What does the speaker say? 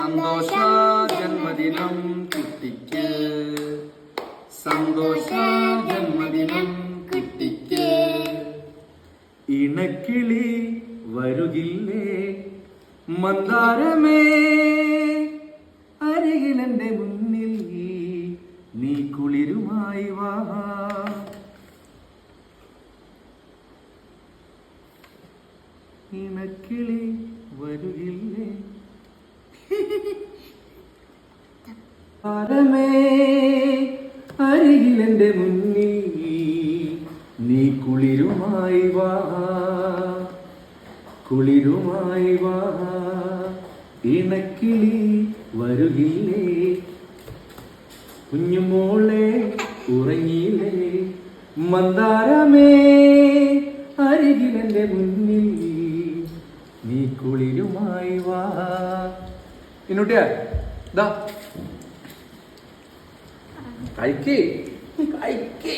സന്തോഷ ജന്മദിനം കുട്ടിക്ക്, സന്തോഷ ജന്മദിനം കുട്ടിക്ക്. ഇണക്കിളി വരുകില്ലേ മന്ദാരമേ, അരികിലെന്റെ മുന്നിൽ നീ കുളിരുമായി വാ. ഇണക്കിളി വരുകില്ലേ താരമേ, അരികിലെന്റെ മുന്നിൽ നീ കുളിരുമായി വാ, കുളിരുമായി വാ. ഇണക്കിളി വരുകില്ലേ കുഞ്ഞുമോളെ ഉറങ്ങിയില്ലേ മന്ദാരമേ, അരികിലെന്റെ മുന്നിൽ നീ കുളിരുമായി വാ. ഇന്നൂട്ടിയാ ദാ കഴിക്കേ കഴിക്കേ.